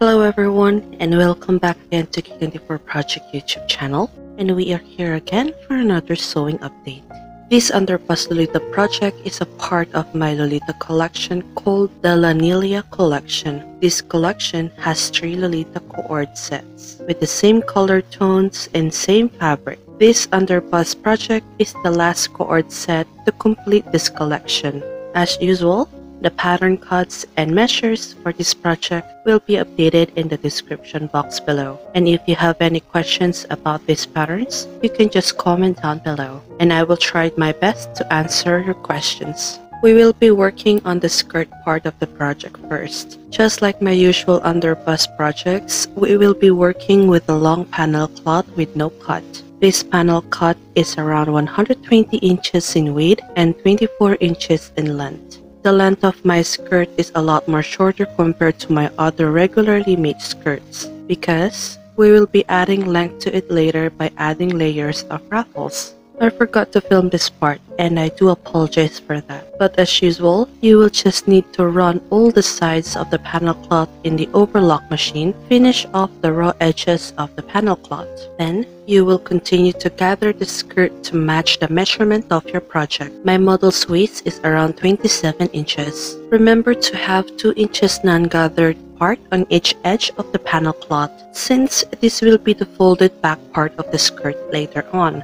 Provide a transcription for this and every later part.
Hello everyone, and welcome back again to K24 Project YouTube channel, and we are here again for another sewing update. This underbust Lolita project is a part of my Lolita collection called the Lanillia collection. This collection has 3 Lolita cord sets with the same color tones and same fabric. This underbust project is the last cord set to complete this collection. As usual, the pattern cuts and measures for this project will be updated in the description box below. And if you have any questions about these patterns, you can just comment down below, and I will try my best to answer your questions. We will be working on the skirt part of the project first. Just like my usual underbust projects, we will be working with a long panel cloth with no cut. This panel cut is around 120 inches in width and 24 inches in length. The length of my skirt is a lot more shorter compared to my other regularly made skirts because we will be adding length to it later by adding layers of ruffles. I forgot to film this part and I do apologize for that. But as usual, you will just need to run all the sides of the panel cloth in the overlock machine, finish off the raw edges of the panel cloth. Then, you will continue to gather the skirt to match the measurement of your project. My model's waist is around 27 inches. Remember to have 2 inches non-gathered part on each edge of the panel cloth, since this will be the folded back part of the skirt later on.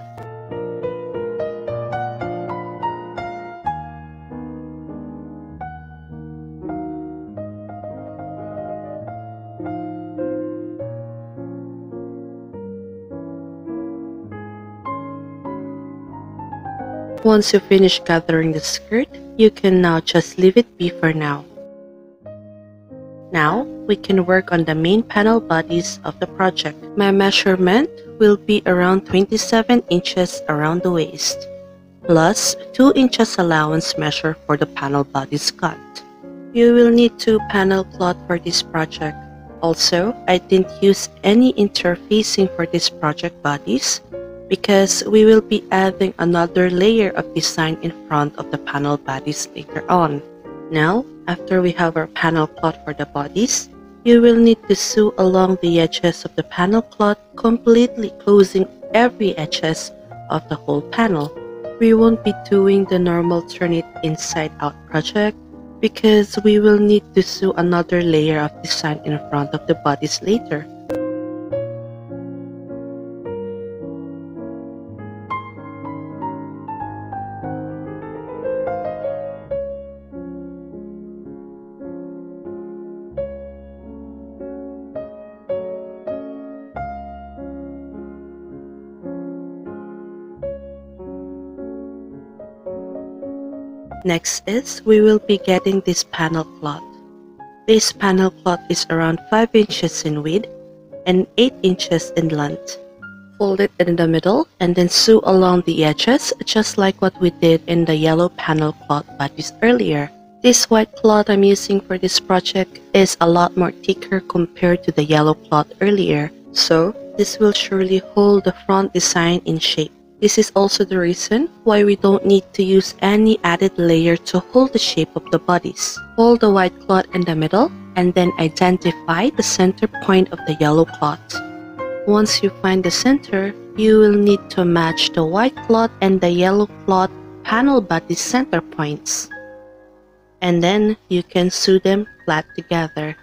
Once you finish gathering the skirt, you can now just leave it be for now. Now, we can work on the main panel bodies of the project. My measurement will be around 27 inches around the waist, plus 2 inches allowance measure for the panel bodies cut. You will need 2 panel cloth for this project. Also, I didn't use any interfacing for this project bodies, because we will be adding another layer of design in front of the panel bodies later on. Now, after we have our panel cloth for the bodies, you will need to sew along the edges of the panel cloth, completely closing every edges of the whole panel. We won't be doing the normal turn it inside out project because we will need to sew another layer of design in front of the bodies later. Next is, we will be getting this panel cloth. This panel cloth is around 5 inches in width and 8 inches in length. Fold it in the middle and then sew along the edges just like what we did in the yellow panel cloth bodies earlier. This white cloth I'm using for this project is a lot more thicker compared to the yellow cloth earlier, so this will surely hold the front design in shape. This is also the reason why we don't need to use any added layer to hold the shape of the bodies. Fold the white cloth in the middle and then identify the center point of the yellow cloth. Once you find the center, you will need to match the white cloth and the yellow cloth panel body center points. And then you can sew them flat together.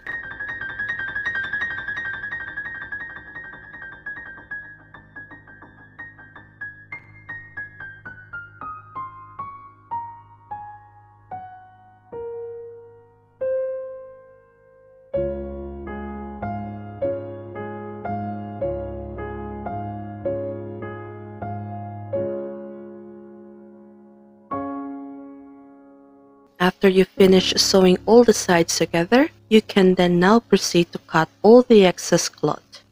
After you finish sewing all the sides together, you can then now proceed to cut all the excess cloth.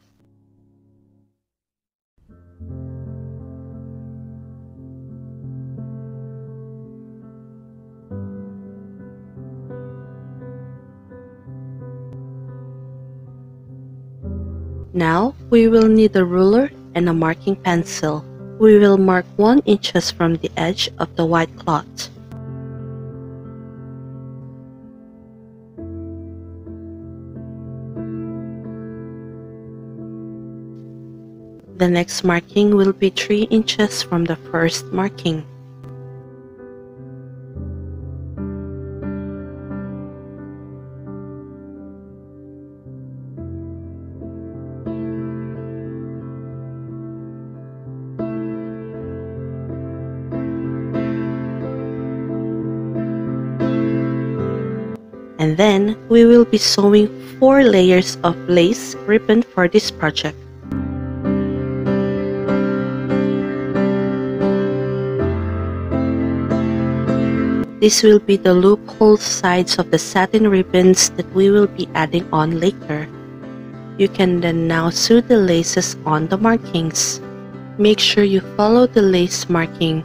Now, we will need a ruler and a marking pencil. We will mark 1 inches from the edge of the white cloth. The next marking will be 3 inches from the first marking. And then we will be sewing 4 layers of lace ribbon for this project. This will be the loophole sides of the satin ribbons that we will be adding on later. You can then now sew the laces on the markings. Make sure you follow the lace marking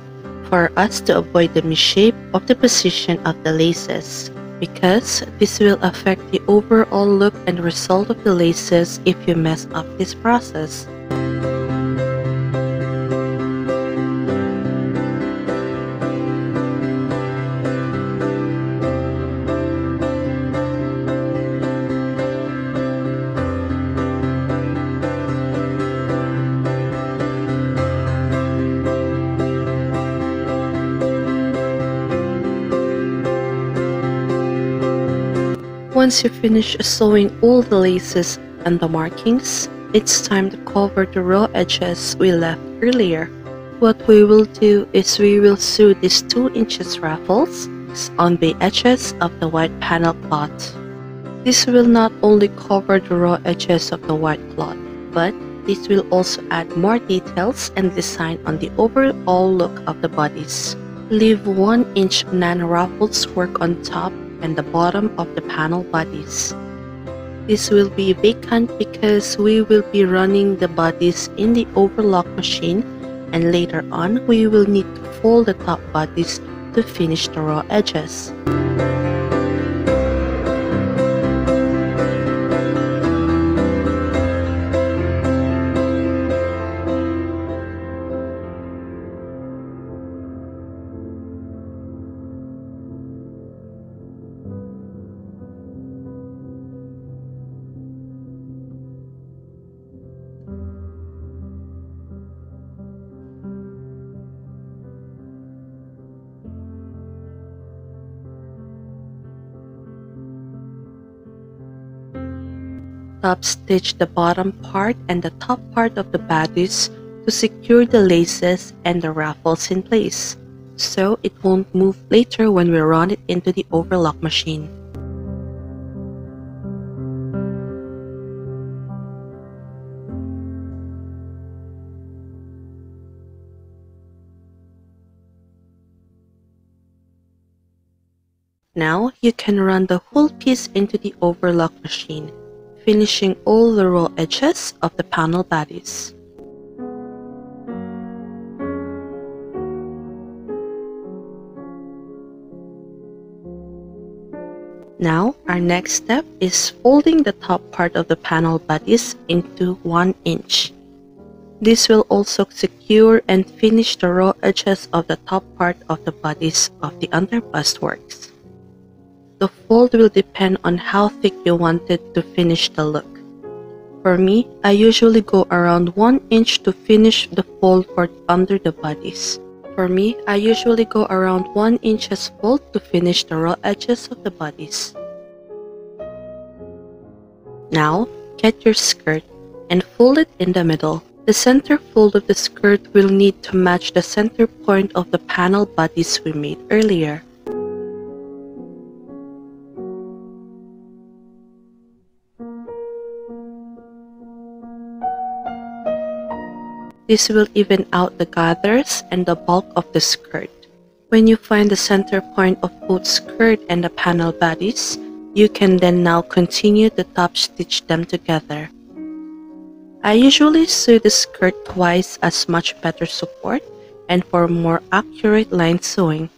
for us to avoid the misshape of the position of the laces, because this will affect the overall look and result of the laces if you mess up this process. Once you finish sewing all the laces and the markings, it's time to cover the raw edges we left earlier. What we will do is we will sew these 2 inches ruffles on the edges of the white panel cloth. This will not only cover the raw edges of the white cloth, but this will also add more details and design on the overall look of the bodies. Leave 1 inch non-ruffles work on top and the bottom of the panel bodies. This will be vacant because we will be running the bodies in the overlock machine, and later on we will need to fold the top bodies to finish the raw edges. Top stitch the bottom part and the top part of the bodice to secure the laces and the ruffles in place, so it won't move later when we run it into the overlock machine. Now you can run the whole piece into the overlock machine, finishing all the raw edges of the panel bodies. Now our next step is folding the top part of the panel bodies into 1 inch. This will also secure and finish the raw edges of the top part of the bodies of the underbust works. The fold will depend on how thick you want it to finish the look. For me, I usually go around 1 inch to finish the fold for under the bodies. For me, I usually go around 1 inches fold to finish the raw edges of the bodies. Now, get your skirt and fold it in the middle. The center fold of the skirt will need to match the center point of the panel bodies we made earlier. This will even out the gathers and the bulk of the skirt. When you find the center point of both skirt and the panel bodies, you can then now continue to top stitch them together. I usually sew the skirt twice as much better support and for more accurate line sewing.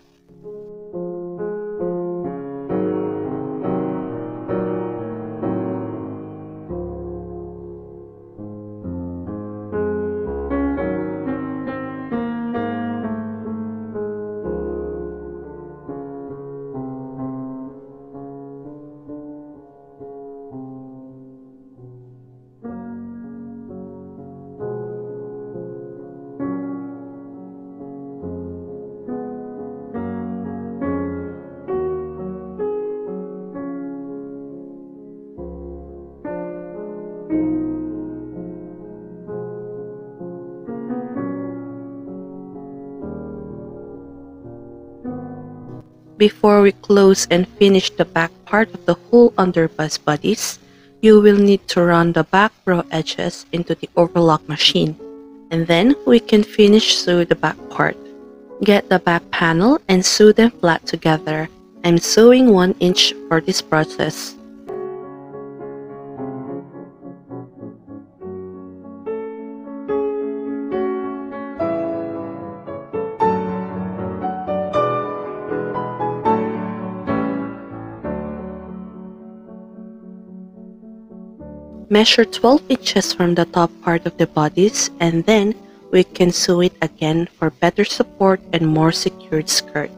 Before we close and finish the back part of the whole underbust bodies, you will need to run the back raw edges into the overlock machine, and then we can finish sew the back part. Get the back panel and sew them flat together. I'm sewing 1 inch for this process. Measure 12 inches from the top part of the bodies, and then we can sew it again for better support and more secured skirt.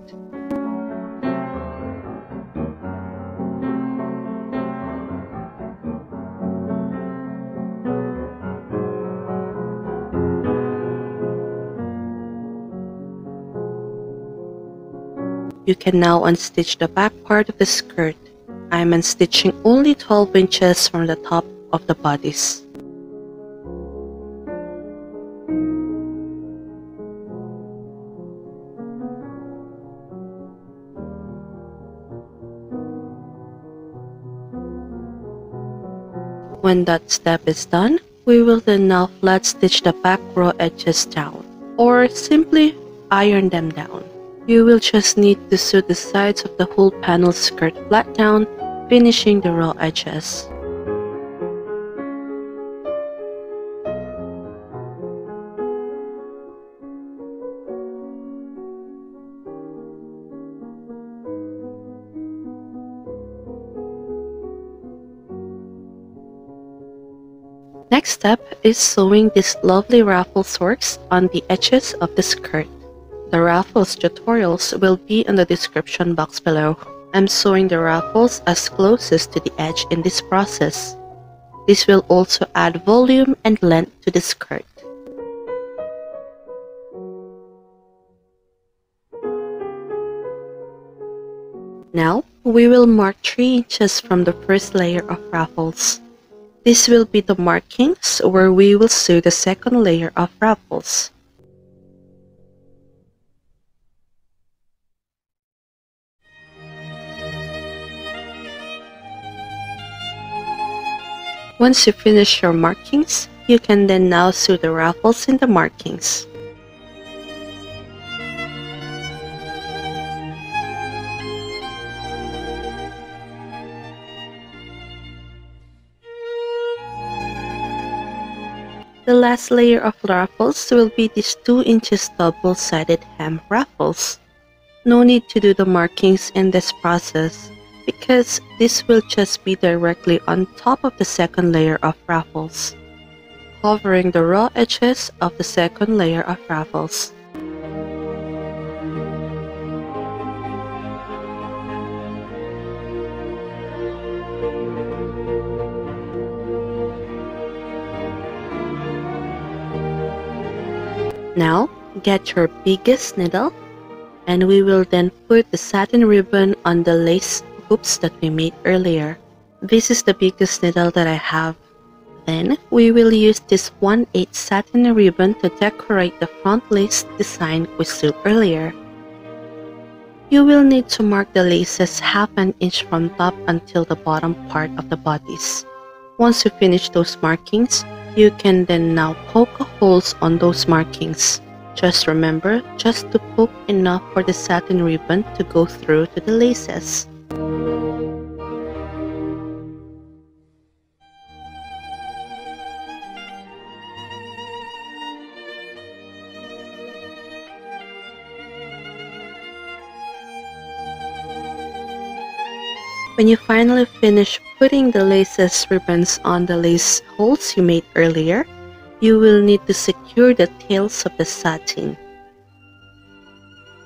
You can now unstitch the back part of the skirt. I'm unstitching only 12 inches from the top of the bodies. When that step is done, we will then now flat stitch the back raw edges down, or simply iron them down. You will just need to sew the sides of the whole panel skirt flat down, finishing the raw edges. Next step is sewing these lovely raffles works on the edges of the skirt. The raffles tutorials will be in the description box below. I'm sewing the raffles as closest to the edge in this process. This will also add volume and length to the skirt. Now, we will mark 3 inches from the first layer of raffles. This will be the markings where we will sew the second layer of raffles. Once you finish your markings, you can then now sew the raffles in the markings. The last layer of raffles will be these 2 inches double-sided hem raffles. No need to do the markings in this process, because this will just be directly on top of the second layer of raffles, covering the raw edges of the second layer of raffles. Now, get your biggest needle, and we will then put the satin ribbon on the lace hoops that we made earlier. This is the biggest needle that I have. Then, we will use this 1/8 satin ribbon to decorate the front lace design we sewed earlier. You will need to mark the laces 1/2 inch from top until the bottom part of the bodies. Once you finish those markings, you can then now poke holes on those markings. Just remember just to poke enough for the satin ribbon to go through to the laces. When you finally finish putting the laces ribbons on the lace holes you made earlier, you will need to secure the tails of the satin.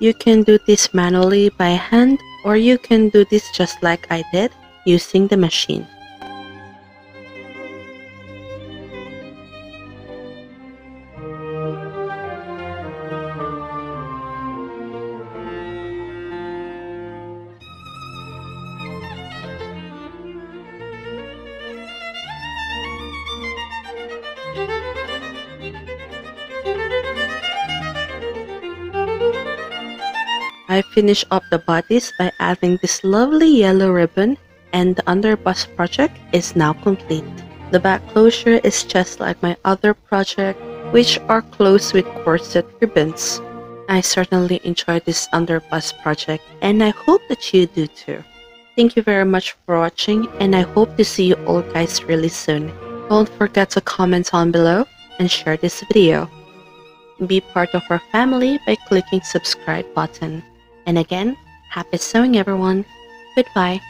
You can do this manually by hand, or you can do this just like I did, using the machine. I finished up the bodice by adding this lovely yellow ribbon, and the underbust project is now complete. The back closure is just like my other project, which are closed with corset ribbons. I certainly enjoyed this underbust project, and I hope that you do too. Thank you very much for watching, and I hope to see you all guys really soon. Don't forget to comment down below and share this video. Be part of our family by clicking subscribe button. And again, happy sewing everyone. Goodbye.